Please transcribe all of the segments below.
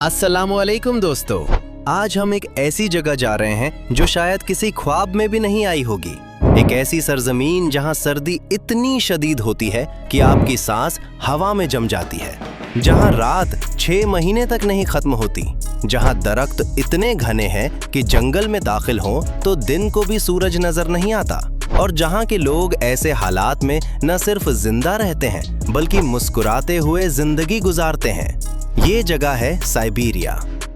अस्सलामुअलैकुम दोस्तों, आज हम एक ऐसी जगह जा रहे हैं जो शायद किसी ख्वाब में भी नहीं आई होगी। एक ऐसी सरजमीन जहां सर्दी इतनी शदीद होती है कि आपकी सांस हवा में जम जाती है, जहां रात 6 महीने तक नहीं खत्म होती, जहां दरख्त इतने घने हैं कि जंगल में दाखिल हों तो दिन को भी सूरज नजर नहीं आता, और जहां के लोग ऐसे हालात में न सिर्फ जिंदा रहते हैं बल्कि मुस्कुराते हुए जिंदगी गुजारते हैं। ये जगह है साइबेरिया।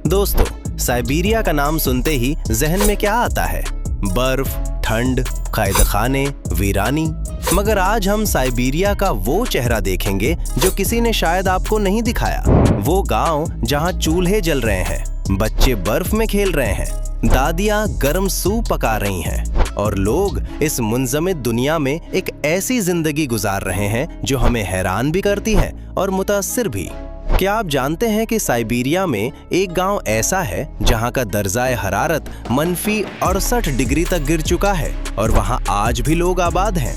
दोस्तों, साइबेरिया का नाम सुनते ही जहन में क्या आता है? बर्फ, ठंड, कैद खाने, वीरानी। मगर आज हम साइबेरिया का वो चेहरा देखेंगे जो किसी ने शायद आपको नहीं दिखाया। वो गांव जहां चूल्हे जल रहे हैं, बच्चे बर्फ में खेल रहे हैं, दादियां गर्म सूप पका रही हैं, और लोग इस मुंजमद दुनिया में एक ऐसी जिंदगी गुजार रहे हैं जो हमें हैरान भी करती है और मुतासिर भी। क्या आप जानते हैं कि साइबेरिया में एक गांव ऐसा है जहां का दर्जाए हरारत -68 डिग्री तक गिर चुका है और वहां आज भी लोग आबाद हैं?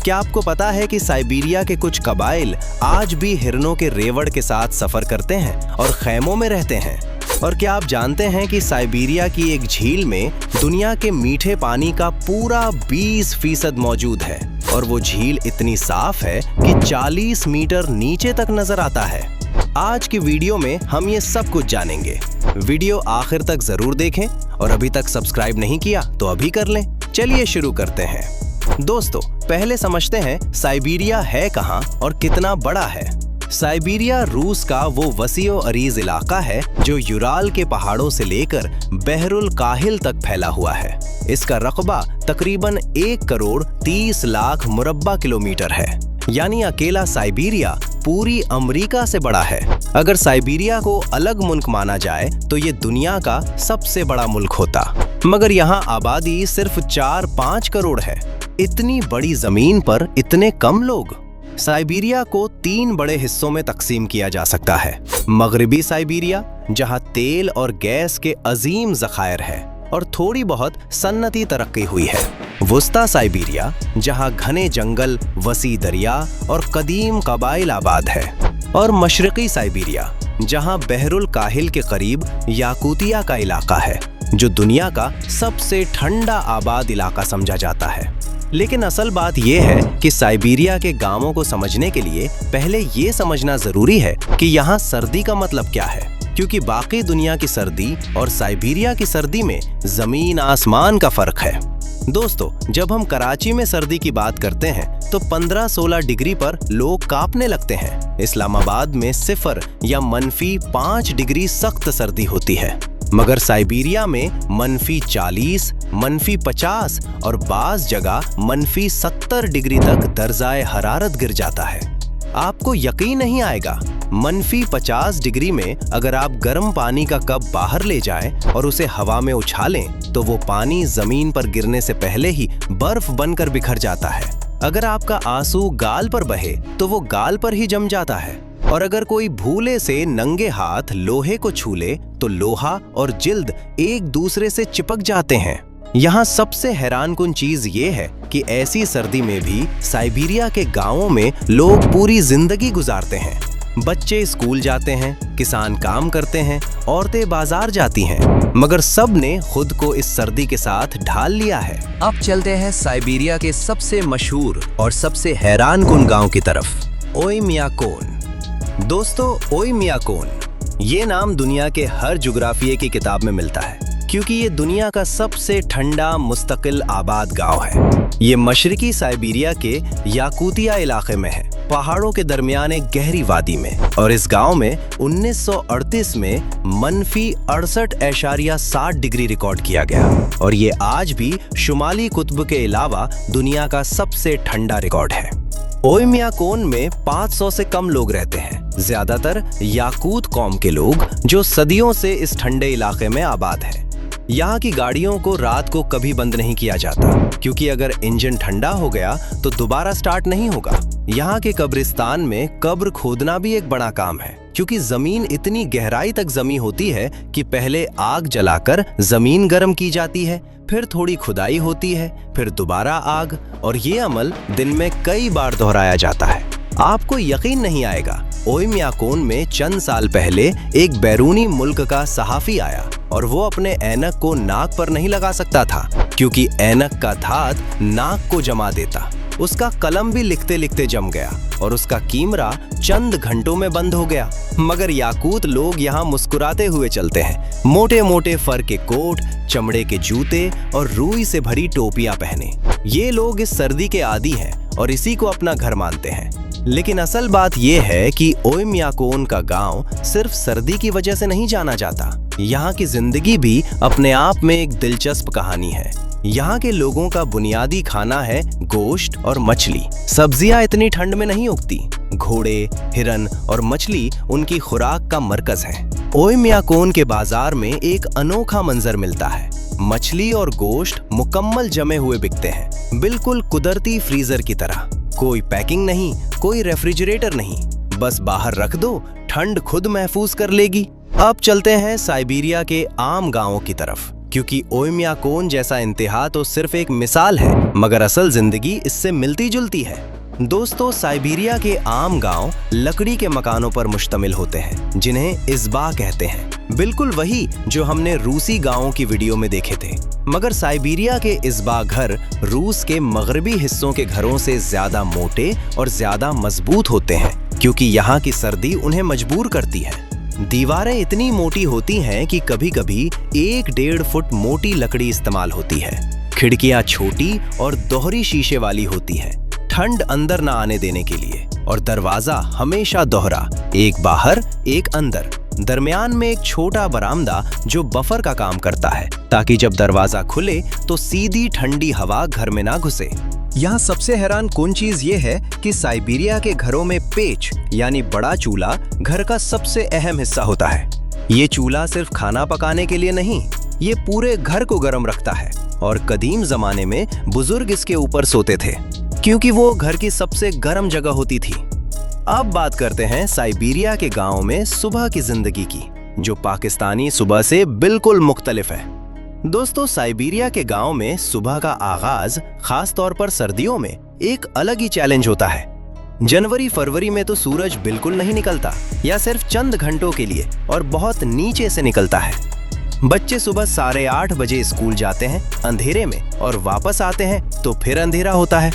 क्या आपको पता है कि साइबेरिया के कुछ कबाइल आज भी हिरनों के रेवड़ के साथ सफर करते हैं और खैमों में रहते हैं? और क्या आप जानते हैं कि साइबेरिया की एक झील में दुनिया के मीठे पानी का पूरा 20% मौजूद है, और वो झील इतनी साफ है कि 40 मीटर नीचे तक नजर आता है। आज की वीडियो में हम ये सब कुछ जानेंगे। वीडियो आखिर तक जरूर देखें, और अभी तक सब्सक्राइब नहीं किया तो अभी कर लें। चलिए शुरू करते हैं। दोस्तों, पहले समझते हैं साइबेरिया है कहाँ और कितना बड़ा है। साइबेरिया रूस का वो वसीओ अरीज इलाका है जो यूराल के पहाड़ों से लेकर बहरुल काहिल तक फैला हुआ है। इसका रकबा तकरीबन 1 करोड़ 30 लाख मुरब्बा किलोमीटर है, यानी अकेला साइबेरिया पूरी अमेरिका से बड़ा है। अगर साइबेरिया को अलग मुल्क माना जाए तो ये दुनिया का सबसे बड़ा मुल्क होता, मगर यहाँ आबादी सिर्फ 4-5 करोड़ है। इतनी बड़ी जमीन पर इतने कम लोग। साइबेरिया को 3 बड़े हिस्सों में तकसीम किया जा सकता है। मगरबी साइबेरिया, जहाँ तेल और गैस के अजीम ज़खायर है और थोड़ी बहुत सन्नती तरक्की हुई है। वुस्ता साइबेरिया, जहाँ घने जंगल, वसी दरिया और कदीम कबाइल आबाद है। और मशरक़ी साइबेरिया, जहाँ बहरुल काहिल के करीब याकूतिया का इलाका है, जो दुनिया का सबसे ठंडा आबाद इलाका समझा जाता है। लेकिन असल बात यह है कि साइबेरिया के गांवों को समझने के लिए पहले ये समझना जरूरी है कि यहाँ सर्दी का मतलब क्या है, क्योंकि बाकी दुनिया की सर्दी और साइबेरिया की सर्दी में जमीन आसमान का फर्क है। दोस्तों, जब हम कराची में सर्दी की बात करते हैं तो 15-16 डिग्री पर लोग कांपने लगते हैं। इस्लामाबाद में 0 या -5 डिग्री सख्त सर्दी होती है, मगर साइबेरिया में -40, -50 और बाज़ जगह -70 डिग्री तक दर्जाए हरारत गिर जाता है। आपको यकीन नहीं आएगा, -50 डिग्री में अगर आप गर्म पानी का कप बाहर ले जाएं और उसे हवा में उछालें तो वो पानी जमीन पर गिरने से पहले ही बर्फ बनकर बिखर जाता है। अगर आपका आंसू गाल पर बहे तो वो गाल पर ही जम जाता है, और अगर कोई भूले से नंगे हाथ लोहे को छू ले तो लोहा और जिल्द एक दूसरे से चिपक जाते हैं। यहाँ सबसे हैरानकुन चीज ये है कि ऐसी सर्दी में भी साइबेरिया के गांवों में लोग पूरी जिंदगी गुजारते हैं। बच्चे स्कूल जाते हैं, किसान काम करते हैं, औरतें बाजार जाती हैं, मगर सब ने खुद को इस सर्दी के साथ ढाल लिया है। अब चलते हैं साइबेरिया के सबसे मशहूर और सबसे हैरानकुन गांव की तरफ, ओयम्याकोन। दोस्तों, ओयम्याकोन ये नाम दुनिया के हर जुग्राफिये की किताब में मिलता है, क्योंकि ये दुनिया का सबसे ठंडा मुस्तकिल आबाद गांव है। ये मशरकी साइबेरिया के याकूतिया इलाके में है, पहाड़ों के दरमियान एक गहरी वादी में। और इस गांव में 1938 में -68.7 डिग्री रिकॉर्ड किया गया, और ये आज भी शुमाली कुतुब के अलावा दुनिया का सबसे ठंडा रिकॉर्ड है। ओयम्याकोन में 500 से कम लोग रहते हैं, ज्यादातर याकूत कौम के लोग जो सदियों से इस ठंडे इलाके में आबाद है। यहाँ की गाड़ियों को रात को कभी बंद नहीं किया जाता, क्योंकि अगर इंजन ठंडा हो गया तो दोबारा स्टार्ट नहीं होगा। यहाँ के कब्रिस्तान में कब्र खोदना भी एक बड़ा काम है, क्योंकि जमीन इतनी गहराई तक जमी होती है कि पहले आग जलाकर जमीन गर्म की जाती है, फिर थोड़ी खुदाई होती है, फिर दोबारा आग, और ये अमल दिन में कई बार दोहराया जाता है। आपको यकीन नहीं आएगा, ओयम्याकोन में चंद साल पहले एक बैरूनी मुल्क का सहाफी आया और वो अपने ऐनक को नाक पर नहीं लगा सकता था क्योंकि ऐनक का धात नाक को जमा देता। उसका कलम भी लिखते लिखते जम गया और उसका कीमरा चंद घंटों में बंद हो गया। मगर याकूत लोग यहाँ मुस्कुराते हुए चलते हैं, मोटे मोटे फर के कोट, चमड़े के जूते और रुई से भरी टोपियां पहने। ये लोग इस सर्दी के आदी हैं और इसी को अपना घर मानते हैं। लेकिन असल बात यह है कि ओयम्याकोन का गांव सिर्फ सर्दी की वजह से नहीं जाना जाता। यहाँ की जिंदगी भी अपने आप में एक दिलचस्प कहानी है। यहाँ के लोगों का बुनियादी खाना है गोश्त और मछली। सब्जियां इतनी ठंड में नहीं उगती। घोड़े, हिरन और मछली उनकी खुराक का मरकज है। ओयम्याकोन के बाजार में एक अनोखा मंजर मिलता है। मछली और गोश्त मुकम्मल जमे हुए बिकते हैं, बिल्कुल कुदरती फ्रीजर की तरह। कोई पैकिंग नहीं, कोई रेफ्रिजरेटर नहीं, बस बाहर रख दो, ठंड खुद महफूज कर लेगी। अब चलते हैं साइबेरिया के आम गांवों की तरफ, क्योंकि ओयम्याकोन जैसा इंतहा तो सिर्फ एक मिसाल है, मगर असल जिंदगी इससे मिलती जुलती है। दोस्तों, साइबेरिया के आम गांव लकड़ी के मकानों पर मुश्तमिल होते हैं, जिन्हें इस्बा कहते हैं। बिल्कुल वही जो हमने रूसी गांवों की वीडियो में देखे थे। मगर साइबेरिया के इस्बा घर रूस के मगरबी हिस्सों के घरों से ज्यादा मोटे और ज्यादा मजबूत होते हैं, क्योंकि यहाँ की सर्दी उन्हें मजबूर करती है। दीवारें इतनी मोटी होती हैं कि कभी-कभी 1-1.5 फुट मोटी लकड़ी इस्तेमाल होती है। खिड़कियां छोटी और दोहरी शीशे वाली होती हैं, ठंड अंदर ना आने देने के लिए। और दरवाजा हमेशा दोहरा, एक बाहर एक अंदर। दरमियान में एक छोटा बरामदा जो बफर का काम करता है, ताकि जब दरवाजा खुले तो सीधी ठंडी हवा घर में ना घुसे। यहाँ सबसे हैरान कौन चीज ये है कि साइबेरिया के घरों में पेच यानी बड़ा चूल्हा घर का सबसे अहम हिस्सा होता है। ये चूल्हा सिर्फ खाना पकाने के लिए नहीं, ये पूरे घर को गर्म रखता है। और कदीम जमाने में बुजुर्ग इसके ऊपर सोते थे, क्योंकि वो घर की सबसे गर्म जगह होती थी। अब बात करते हैं साइबेरिया के गाँव में सुबह की जिंदगी की, जो पाकिस्तानी सुबह से बिल्कुल मुख्तलिफ है। दोस्तों, साइबेरिया के गांव में सुबह का आगाज खास तौर पर सर्दियों में एक अलग ही चैलेंज होता है। जनवरी-फरवरी में तो सूरज बिल्कुल नहीं निकलता, या सिर्फ चंद घंटों के लिए और बहुत नीचे से निकलता है। बच्चे सुबह 8:30 बजे स्कूल जाते हैं अंधेरे में और वापस आते हैं तो फिर अंधेरा होता है।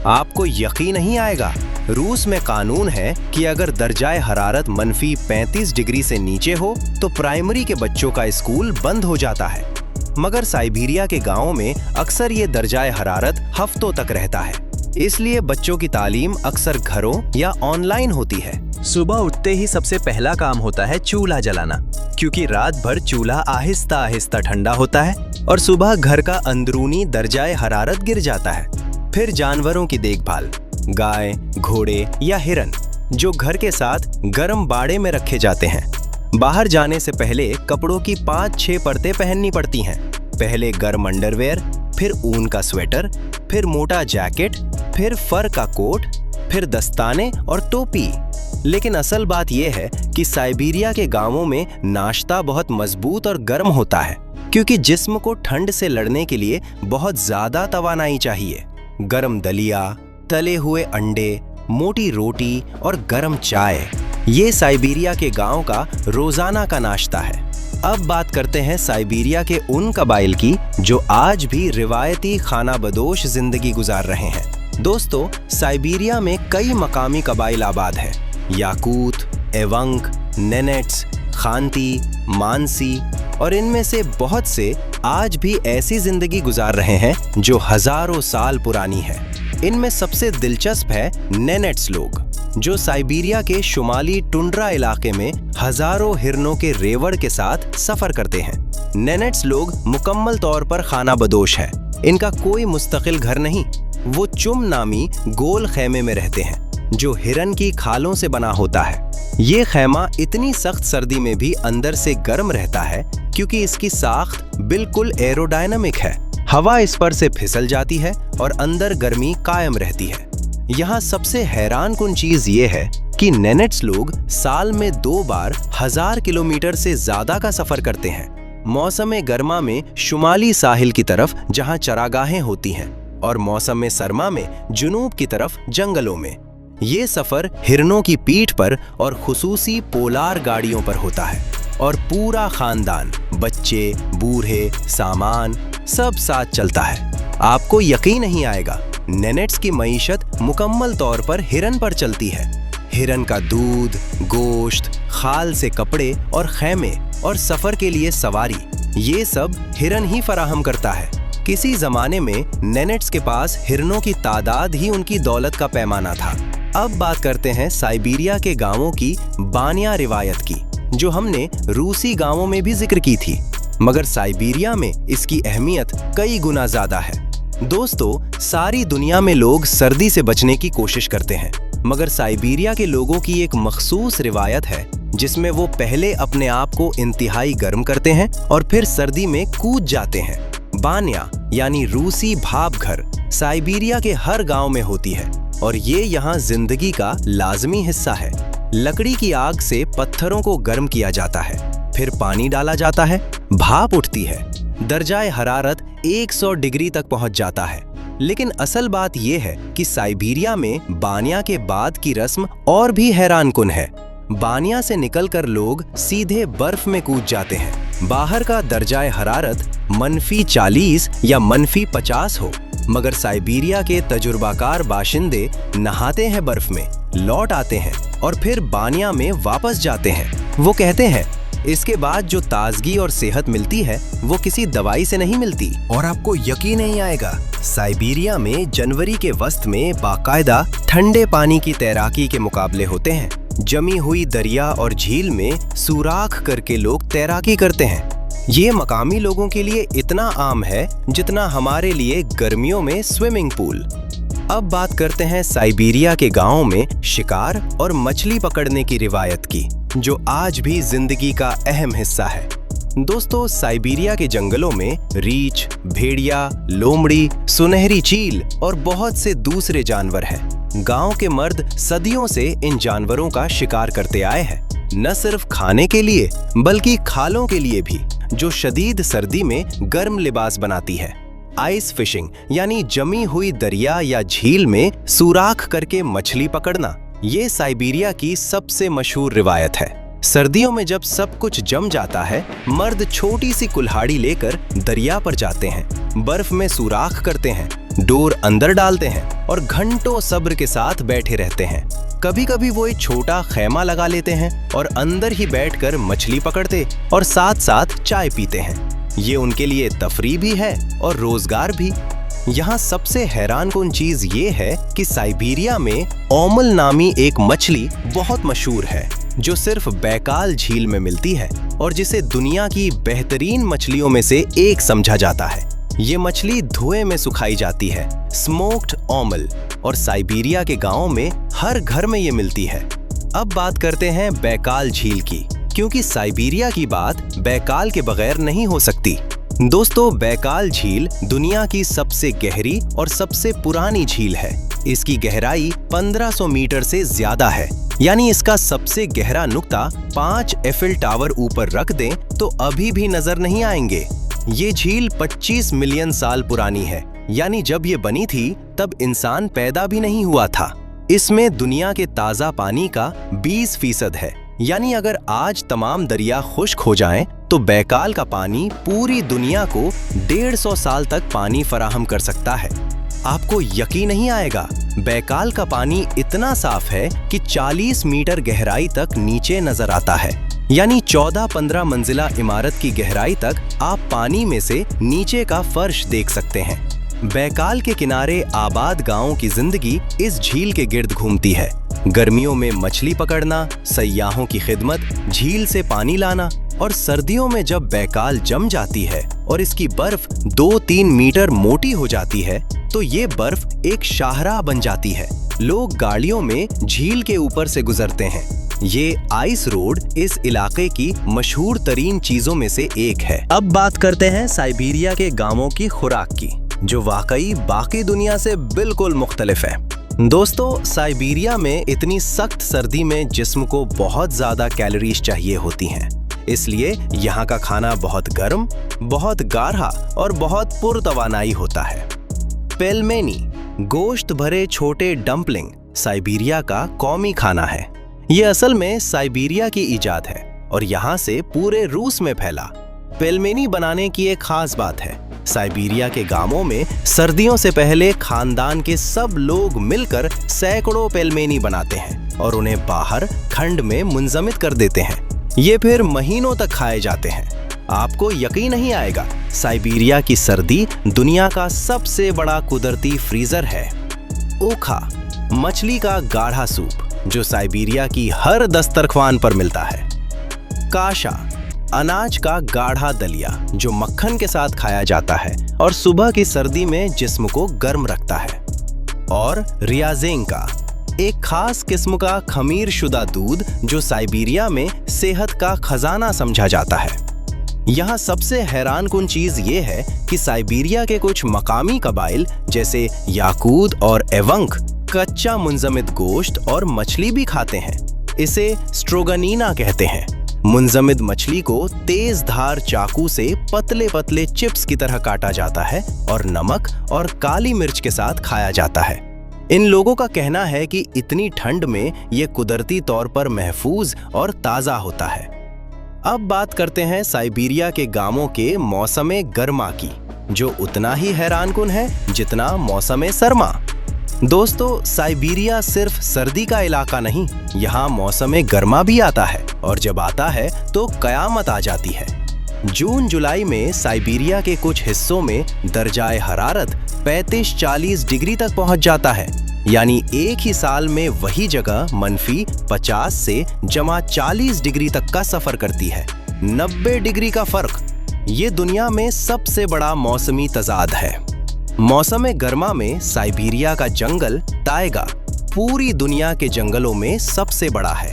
आपको यकीन नहीं आएगा, रूस में कानून है कि अगर दर्जाए हरारत -35 डिग्री से नीचे हो तो प्राइमरी के बच्चों का स्कूल बंद हो जाता है। मगर साइबेरिया के गांवों में अक्सर ये दर्जाए हरारत हफ्तों तक रहता है, इसलिए बच्चों की तालीम अक्सर घरों या ऑनलाइन होती है। सुबह उठते ही सबसे पहला काम होता है चूल्हा जलाना, क्योंकि रात भर चूल्हा आहिस्ता आहिस्ता ठंडा होता है और सुबह घर का अंदरूनी दर्जाए हरारत गिर जाता है। फिर जानवरों की देखभाल, गाय, घोड़े या हिरन, जो घर के साथ गर्म बाड़े में रखे जाते हैं। बाहर जाने से पहले कपड़ों की 5-6 परतें पहननी पड़ती हैं। पहले गर्म अंडरवेयर, फिर ऊन का स्वेटर, फिर मोटा जैकेट, फिर फर का कोट, फिर दस्ताने और टोपी। लेकिन असल बात यह है कि साइबेरिया के गांवों में नाश्ता बहुत मजबूत और गर्म होता है, क्योंकि जिस्म को ठंड से लड़ने के लिए बहुत ज्यादा तवानाई चाहिए। गर्म दलिया, तले हुए अंडे, मोटी रोटी और गर्म चाय, ये साइबेरिया के गांव का रोजाना का नाश्ता है। अब बात करते हैं साइबेरिया के उन कबाइल की जो आज भी रिवायती खाना बदोश जिंदगी गुजार रहे हैं। दोस्तों, साइबेरिया में कई मकामी कबाइल आबाद हैं। याकूत, एवंक, नेनेट्स, खांती, मानसी, और इनमें से बहुत से आज भी ऐसी जिंदगी गुजार रहे हैं जो हजारों साल पुरानी है। इनमें सबसे दिलचस्प है नेनेट्स लोग, जो साइबेरिया के शुमाली टुंड्रा इलाके में हजारों हिरनों के रेवड़ के साथ सफर करते हैं। नेनेट्स लोग मुकम्मल तौर पर खाना बदोश है। इनका कोई मुस्तकिल घर नहीं, वो चुम नामी गोल खेमे में रहते हैं, जो हिरन की खालों से बना होता है। ये खेमा इतनी सख्त सर्दी में भी अंदर से गर्म रहता है, क्योंकि इसकी साख्त बिल्कुल एरोडायनामिक है। हवा इस पर से फिसल जाती है और अंदर गर्मी कायम रहती है। यहाँ सबसे हैरान कुन चीज ये है कि नेनेट्स लोग साल में 2 बार 1000 किलोमीटर से ज्यादा का सफर करते हैं। मौसम गर्मा में शुमाली साहिल की तरफ, जहाँ चरागाहें होती हैं, और मौसम सरमा में जुनूब की तरफ जंगलों में। ये सफर हिरणों की पीठ पर और खुसूसी पोलार गाड़ियों पर होता है और पूरा खानदान, बच्चे, बूढ़े, सामान सब साथ चलता है। आपको यकीन नहीं आएगा, नेनेट्स की मईशत मुकम्मल तौर पर हिरन पर चलती है। हिरन का दूध, गोश्त, खाल से कपड़े और खैमे और सफर के लिए सवारी, ये सब हिरन ही फराहम करता है। किसी जमाने में नेनेट्स के पास हिरनों की तादाद ही उनकी दौलत का पैमाना था। अब बात करते हैं साइबेरिया के गांवों की बानिया रिवायत की, जो हमने रूसी गांवों में भी जिक्र की थी, मगर साइबेरिया में इसकी अहमियत कई गुना ज्यादा है। दोस्तों, सारी दुनिया में लोग सर्दी से बचने की कोशिश करते हैं, मगर साइबेरिया के लोगों की एक मखसूस रिवायत है जिसमें वो पहले अपने आप को इंतहाई गर्म करते हैं और फिर सर्दी में कूद जाते हैं। बानिया यानी रूसी भाप घर साइबेरिया के हर गांव में होती है और ये यहाँ जिंदगी का लाजमी हिस्सा है। लकड़ी की आग से पत्थरों को गर्म किया जाता है, फिर पानी डाला जाता है, भाप उठती है, दर्जाए हरारत 100 डिग्री तक पहुंच जाता है। लेकिन असल बात यह है कि साइबेरिया में बानिया के बाद की रस्म और भी हैरानकुन है। बानिया से निकलकर लोग सीधे बर्फ में कूद जाते हैं। बाहर का दर्जाए हरारत -40 या -50 हो, मगर साइबेरिया के तजुर्बाकार बाशिंदे नहाते हैं बर्फ में, लौट आते हैं और फिर बानिया में वापस जाते हैं। वो कहते हैं इसके बाद जो ताजगी और सेहत मिलती है वो किसी दवाई से नहीं मिलती। और आपको यकीन नहीं आएगा, साइबेरिया में जनवरी के वस्त में बाकायदा ठंडे पानी की तैराकी के मुकाबले होते हैं। जमी हुई दरिया और झील में सुराख करके लोग तैराकी करते हैं। ये मकामी लोगों के लिए इतना आम है जितना हमारे लिए गर्मियों में स्विमिंग पूल। अब बात करते हैं साइबेरिया के गांवों में शिकार और मछली पकड़ने की रिवायत की, जो आज भी जिंदगी का अहम हिस्सा है। दोस्तों, साइबेरिया के जंगलों में रीछ, भेड़िया, लोमड़ी, सुनहरी चील और बहुत से दूसरे जानवर हैं। गांव के मर्द सदियों से इन जानवरों का शिकार करते आए हैं, न सिर्फ खाने के लिए बल्कि खालों के लिए भी, जो शदीद सर्दी में गर्म लिबास बनाती है। आइस फिशिंग यानी जमी हुई दरिया या झील में सुराख करके मछली पकड़ना, ये साइबेरिया की सबसे मशहूर रिवायत है। सर्दियों में जब सब कुछ जम जाता है, मर्द छोटी सी कुल्हाड़ी लेकर दरिया पर जाते हैं, बर्फ में सुराख करते हैं, डोर अंदर डालते हैं और घंटों सब्र के साथ बैठे रहते हैं। कभी कभी वो एक छोटा खैमा लगा लेते हैं और अंदर ही बैठकर मछली पकड़ते और साथ साथ चाय पीते हैं। ये उनके लिए तफरीह भी है और रोजगार भी। यहाँ सबसे हैरानकुन चीज ये है कि साइबेरिया में ओमल नामी एक मछली बहुत मशहूर है, जो सिर्फ बैकाल झील में मिलती है और जिसे दुनिया की बेहतरीन मछलियों में से एक समझा जाता है। ये मछली धुएं में सुखाई जाती है, स्मोक्ड ओमल, और साइबेरिया के गांवों में हर घर में ये मिलती है। अब बात करते हैं बैकाल झील की, क्योंकि साइबेरिया की बात बैकाल के बगैर नहीं हो सकती। दोस्तों, बैकाल झील दुनिया की सबसे गहरी और सबसे पुरानी झील है। इसकी गहराई 1500 मीटर से ज्यादा है, यानी इसका सबसे गहरा नुक्ता 5 एफिल टावर ऊपर रख दें तो अभी भी नजर नहीं आएंगे। ये झील 25 मिलियन साल पुरानी है, यानी जब ये बनी थी तब इंसान पैदा भी नहीं हुआ था। इसमें दुनिया के ताजा पानी का 20% है, यानी अगर आज तमाम दरिया खुश्क हो जाएं, तो बैकाल का पानी पूरी दुनिया को 150 साल तक पानी फराहम कर सकता है। आपको यकीन नहीं आएगा, बैकाल का पानी इतना साफ है कि 40 मीटर गहराई तक नीचे नजर आता है, यानी 14-15 मंजिला इमारत की गहराई तक आप पानी में से नीचे का फर्श देख सकते हैं। बैकाल के किनारे आबाद गांवों की जिंदगी इस झील के गिर्द घूमती है। गर्मियों में मछली पकड़ना, सयाहों की खिदमत, झील से पानी लाना, और सर्दियों में जब बैकाल जम जाती है और इसकी बर्फ 2-3 मीटर मोटी हो जाती है, तो ये बर्फ एक शाहराह बन जाती है। लोग गाड़ियों में झील के ऊपर से गुजरते हैं। ये आइस रोड इस इलाके की मशहूर तरीन चीजों में से एक है। अब बात करते हैं साइबेरिया के गांवों की खुराक की, जो वाकई बाकी दुनिया से बिल्कुल मुख्तलिफ है। दोस्तों, साइबेरिया में इतनी सख्त सर्दी में जिस्म को बहुत ज्यादा कैलोरीज चाहिए होती हैं, इसलिए यहाँ का खाना बहुत गर्म, बहुत गाढ़ा और बहुत पुरतवानाई होता है। पेलमेनी, गोश्त भरे छोटे डम्पलिंग साइबेरिया का कौमी खाना है। ये असल में साइबेरिया की इजाद है और यहाँ से पूरे रूस में फैला। पेलमेनी बनाने की एक खास बात है। साइबेरिया के गांवों में सर्दियों से पहले खानदान के सब लोग मिलकर सैकड़ों पेलमेनी बनाते हैं और उन्हें बाहर ठंड में मुंजमद कर देते हैं। ये फिर महीनों तक खाए जाते हैं। आपको यकीन नहीं आएगा, साइबेरिया की सर्दी दुनिया का सबसे बड़ा कुदरती फ्रीजर है। ओखा, मछली का गाढ़ा सूप जो साइबेरिया की हर दस्तरख्वान पर मिलता है। काशा, अनाज का गाढ़ा दलिया जो मक्खन के साथ खाया जाता है और सुबह की सर्दी में जिस्म को गर्म रखता है। और रियाजेंका, एक खास किस्म का खमीर शुदा दूध जो साइबेरिया में सेहत का खजाना समझा जाता है। यहाँ सबसे हैरानकुन चीज ये है कि साइबेरिया के कुछ मकामी कबाइल जैसे याकूत और एवंक कच्चा मुंजमद गोश्त और मछली भी खाते हैं। इसे स्ट्रोगनीना कहते हैं। मुंजमद मछली को तेज धार चाकू से पतले पतले चिप्स की तरह काटा जाता है और नमक और काली मिर्च के साथ खाया जाता है। इन लोगों का कहना है कि इतनी ठंड में ये कुदरती तौर पर महफूज और ताज़ा होता है। अब बात करते हैं साइबेरिया के गांवों के मौसम गर्मा की, जो उतना ही हैरानकुन है जितना मौसम सरमा। दोस्तों, साइबेरिया सिर्फ सर्दी का इलाका नहीं, यहाँ मौसम गर्मा भी आता है और जब आता है तो कयामत आ जाती है। जून जुलाई में साइबेरिया के कुछ हिस्सों में दर्जाए हरारत 35-40 डिग्री तक पहुंच जाता है। यानी एक ही साल में वही जगह -50 से -40 डिग्री तक का सफर करती है। 90 डिग्री का फर्क। ये दुनिया में सबसे बड़ा मौसमी तजाद है। मौसम गर्मा में साइबेरिया का जंगल टाइगा पूरी दुनिया के जंगलों में सबसे बड़ा है।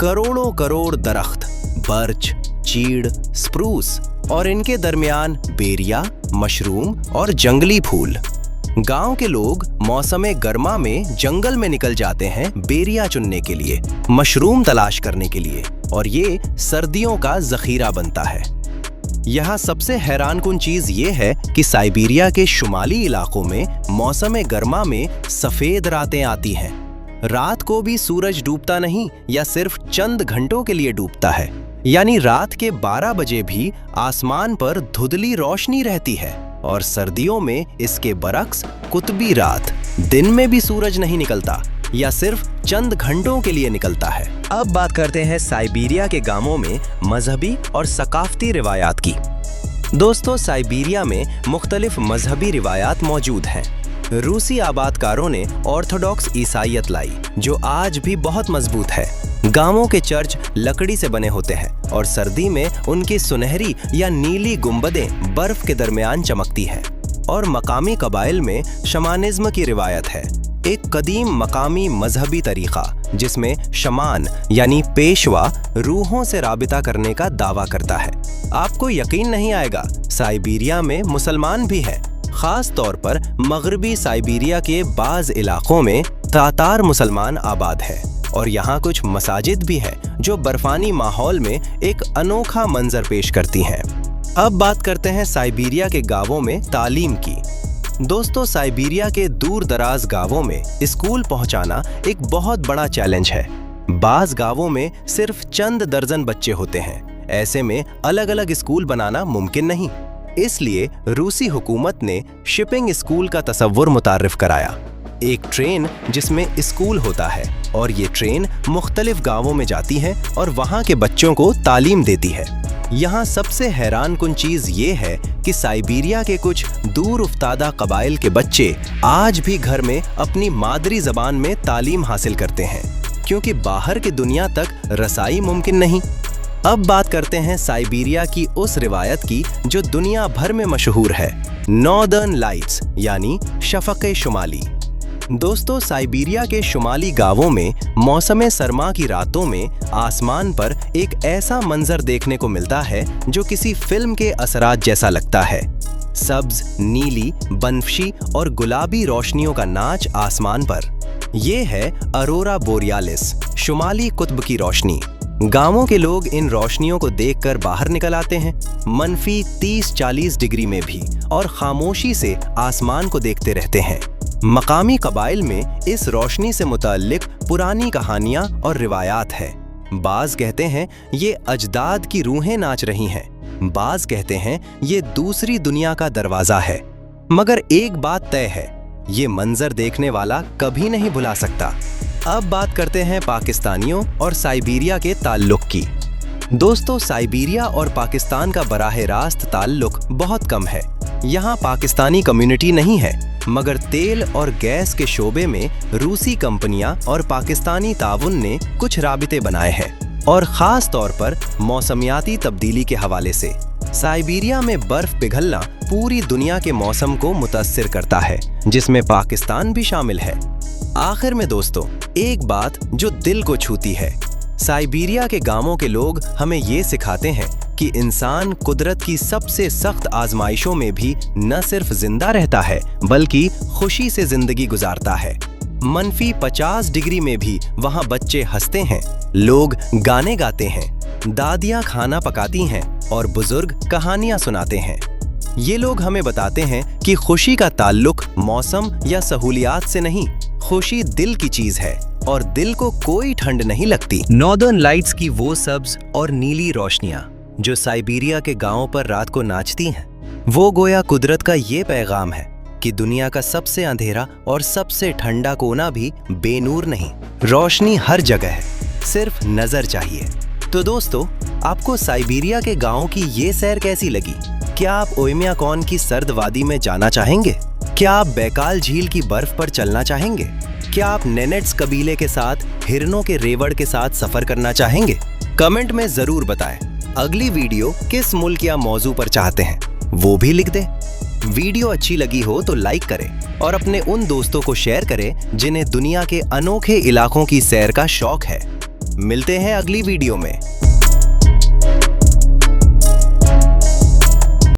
करोड़ों करोड़ दरख्त, बर्च, चीड़, स्प्रूस और इनके दरमियान बेरिया, मशरूम और जंगली फूल। गांव के लोग मौसम गर्मा में जंगल में निकल जाते हैं बेरिया चुनने के लिए, मशरूम तलाश करने के लिए, और ये सर्दियों का जखीरा बनता है। यहाँ सबसे हैरानकुन चीज ये है कि साइबेरिया के शुमाली इलाकों में मौसम गर्मा में सफेद रातें आती हैं। रात को भी सूरज डूबता नहीं या सिर्फ चंद घंटों के लिए डूबता है। यानी रात के 12 बजे भी आसमान पर धुंधली रोशनी रहती है। और सर्दियों में इसके बरक्स कुतबी रात, दिन में भी सूरज नहीं निकलता या सिर्फ चंद घंटों के लिए निकलता है। अब बात करते हैं साइबेरिया के गांवों में मजहबी और सकाफती रिवायात की। दोस्तों, साइबेरिया में मुख्तलिफ मजहबी रिवायात मौजूद हैं। रूसी आबादकारों ने ऑर्थोडॉक्स ईसाईयत लाई, जो आज भी बहुत मजबूत है। गांवों के चर्च लकड़ी से बने होते हैं और सर्दी में उनकी सुनहरी या नीली गुंबदें बर्फ के दरमियान चमकती हैं। और मकामी कबाइल में शमानिज्म की रिवायत है, एक कदीम मकामी मजहबी तरीका जिसमें शमान यानी पेशवा रूहों से राबिता करने का दावा करता है। आपको यकीन नहीं आएगा, साइबेरिया में मुसलमान भी हैं। खास तौर पर मगरबी साइबेरिया के बाज इलाकों में तातार मुसलमान आबाद है और यहाँ कुछ मसाजिद भी हैं जो बर्फानी माहौल में एक अनोखा मंजर पेश करती हैं। अब बात करते हैं साइबेरिया के गांवों में तालीम की। दोस्तों, साइबेरिया के दूर दराज गांवों में स्कूल पहुंचाना एक बहुत बड़ा चैलेंज है। बाज गांवों में सिर्फ चंद दर्जन बच्चे होते हैं। ऐसे में अलग अलग स्कूल बनाना मुमकिन नहीं। इसलिए रूसी हुकूमत ने शिपिंग स्कूल का तसव्वुर मुतारिफ कराया, एक ट्रेन जिसमें स्कूल होता है और ये ट्रेन मुख्तलिफ गांवों में जाती है और वहाँ के बच्चों को तालीम देती है। यहाँ सबसे हैरानकुन चीज ये है कि साइबेरिया के कुछ दूर उफ्तादा कबाइल के बच्चे आज भी घर में अपनी मादरी जबान में तालीम हासिल करते हैं, क्योंकि बाहर की दुनिया तक रसाई मुमकिन नहीं। अब बात करते हैं साइबेरिया की उस रिवायत की जो दुनिया भर में मशहूर है, नॉर्दर्न लाइट्स यानी शफक़े शुमाली। दोस्तों, साइबेरिया के शुमाली गांवों में मौसम सरमा की रातों में आसमान पर एक ऐसा मंजर देखने को मिलता है जो किसी फिल्म के असरात जैसा लगता है। सब्ज, नीली, बनफशी और गुलाबी रोशनियों का नाच आसमान पर। ये है अरोरा बोरियालिस, शुमाली कुतब की रोशनी। गांवों के लोग इन रोशनियों को देखकर बाहर निकल आते हैं, -30-40 डिग्री में भी, और खामोशी से आसमान को देखते रहते हैं। मकामी कबाइल में इस रोशनी से मुताल्लिक पुरानी कहानियां और रिवायात है। बाज कहते हैं ये अजदाद की रूहें नाच रही हैं, बाज कहते हैं ये दूसरी दुनिया का दरवाजा है। मगर एक बात तय है, ये मंजर देखने वाला कभी नहीं भुला सकता। अब बात करते हैं पाकिस्तानियों और साइबेरिया के ताल्लुक की। दोस्तों, साइबेरिया और पाकिस्तान का बराह रास्त ताल्लुक बहुत कम है। यहाँ पाकिस्तानी कम्युनिटी नहीं है, मगर तेल और गैस के शोबे में रूसी कंपनियां और पाकिस्तानी ताउन ने कुछ राबिते बनाए हैं, और ख़ास तौर पर मौसमियाती तब्दीली के हवाले से। साइबेरिया में बर्फ पिघलना पूरी दुनिया के मौसम को मुतासिर करता है, जिसमें पाकिस्तान भी शामिल है। आखिर में दोस्तों, एक बात जो दिल को छूती है, साइबेरिया के गांवों के लोग हमें ये सिखाते हैं कि इंसान कुदरत की सबसे सख्त आजमाइशों में भी न सिर्फ जिंदा रहता है, बल्कि खुशी से जिंदगी गुजारता है। मनफी 50 डिग्री में भी वहाँ बच्चे हंसते हैं, लोग गाने गाते हैं, दादियाँ खाना पकाती हैं और बुजुर्ग कहानियाँ सुनाते हैं। ये लोग हमें बताते हैं कि खुशी का ताल्लुक मौसम या सहूलियात से नहीं, खुशी दिल की चीज है और दिल को कोई ठंड नहीं लगती। नॉर्दर्न लाइट्स की वो सब्ज और नीली रोशनियां जो साइबेरिया के गांवों पर रात को नाचती हैं, वो गोया कुदरत का ये पैगाम है कि दुनिया का सबसे अंधेरा और सबसे ठंडा कोना भी बेनूर नहीं, रोशनी हर जगह है, सिर्फ नजर चाहिए। तो दोस्तों, आपको साइबेरिया के गांवों की ये सैर कैसी लगी? क्या आप ओयम्याकॉन की सर्द वादी में जाना चाहेंगे? क्या आप बैकाल झील की बर्फ पर चलना चाहेंगे? क्या आप नेनेट्स कबीले के साथ हिरनों के रेवड़ के साथ सफर करना चाहेंगे? कमेंट में जरूर बताएं। अगली वीडियो किस मुल्क या मौजू पर चाहते हैं, वो भी लिख दें। वीडियो अच्छी लगी हो तो लाइक करें और अपने उन दोस्तों को शेयर करें जिन्हें दुनिया के अनोखे इलाकों की सैर का शौक है। मिलते हैं अगली वीडियो में।